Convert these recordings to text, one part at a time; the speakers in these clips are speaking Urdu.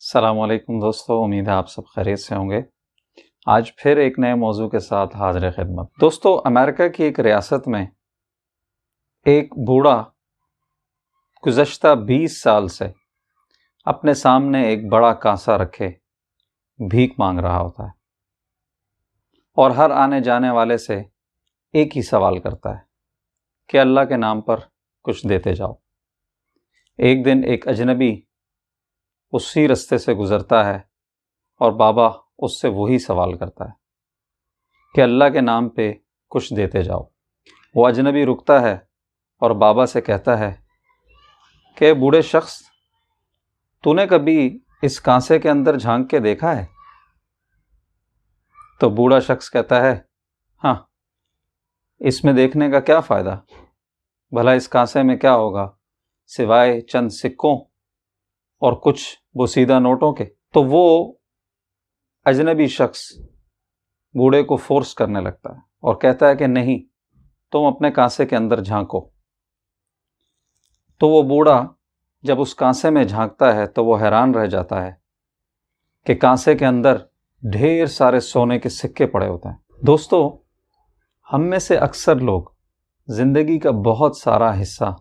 السلام علیکم دوستو، امید ہے آپ سب خیریت سے ہوں گے۔ آج پھر ایک نئے موضوع کے ساتھ حاضر خدمت۔ دوستو، امریکہ کی ایک ریاست میں ایک بوڑھا گزشتہ 20 سال سے اپنے سامنے ایک بڑا کانسا رکھے بھیک مانگ رہا ہوتا ہے اور ہر آنے جانے والے سے ایک ہی سوال کرتا ہے کہ اللہ کے نام پر کچھ دیتے جاؤ۔ ایک دن ایک اجنبی اسی رستے سے گزرتا ہے اور بابا اس سے وہی سوال کرتا ہے کہ اللہ کے نام پہ کچھ دیتے جاؤ۔ وہ اجنبی رکتا ہے اور بابا سے کہتا ہے کہ بوڑھے شخص، تو نے کبھی اس کانسے کے اندر جھانک کے دیکھا ہے؟ تو بوڑھا شخص کہتا ہے، ہاں، اس میں دیکھنے کا کیا فائدہ؟ بھلا اس کانسے میں کیا ہوگا سوائے چند سکوں اور کچھ بوسیدہ نوٹوں کے؟ تو وہ اجنبی شخص بوڑھے کو فورس کرنے لگتا ہے اور کہتا ہے کہ نہیں، تم اپنے کانسے کے اندر جھانکو۔ تو وہ بوڑھا جب اس کانسے میں جھانکتا ہے تو وہ حیران رہ جاتا ہے کہ کانسے کے اندر ڈھیر سارے سونے کے سکے پڑے ہوتے ہیں۔ دوستو، ہم میں سے اکثر لوگ زندگی کا بہت سارا حصہ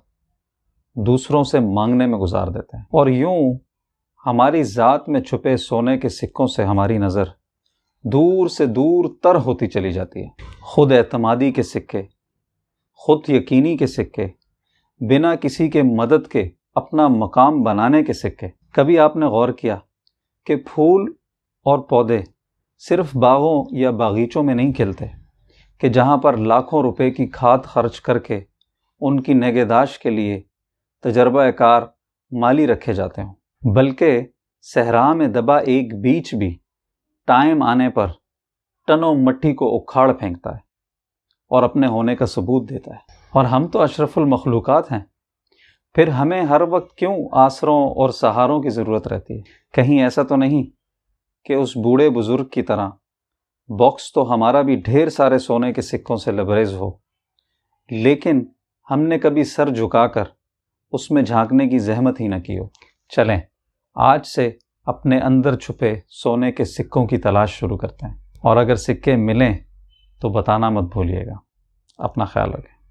دوسروں سے مانگنے میں گزار دیتے ہیں، اور یوں ہماری ذات میں چھپے سونے کے سکوں سے ہماری نظر دور سے دور تر ہوتی چلی جاتی ہے۔ خود اعتمادی کے سکے، خود یقینی کے سکے، بنا کسی کے مدد کے اپنا مقام بنانے کے سکے۔ کبھی آپ نے غور کیا کہ پھول اور پودے صرف باغوں یا باغیچوں میں نہیں کھلتے کہ جہاں پر لاکھوں روپے کی کھاد خرچ کر کے ان کی نگہداشت کے لیے تجربہ کار مالی رکھے جاتے ہوں، بلکہ صحرا میں دبا ایک بیج بھی ٹائم آنے پر ٹنوں مٹی کو اکھاڑ پھینکتا ہے اور اپنے ہونے کا ثبوت دیتا ہے۔ اور ہم تو اشرف المخلوقات ہیں، پھر ہمیں ہر وقت کیوں آسروں اور سہاروں کی ضرورت رہتی ہے؟ کہیں ایسا تو نہیں کہ اس بوڑھے بزرگ کی طرح باکس تو ہمارا بھی ڈھیر سارے سونے کے سکوں سے لبریز ہو، لیکن ہم نے کبھی سر جھکا کر اس میں جھانکنے کی زحمت ہی نہ کی ہو؟ چلیں آج سے اپنے اندر چھپے سونے کے سکوں کی تلاش شروع کرتے ہیں، اور اگر سکے ملیں تو بتانا مت بھولیے گا۔ اپنا خیال رکھیں۔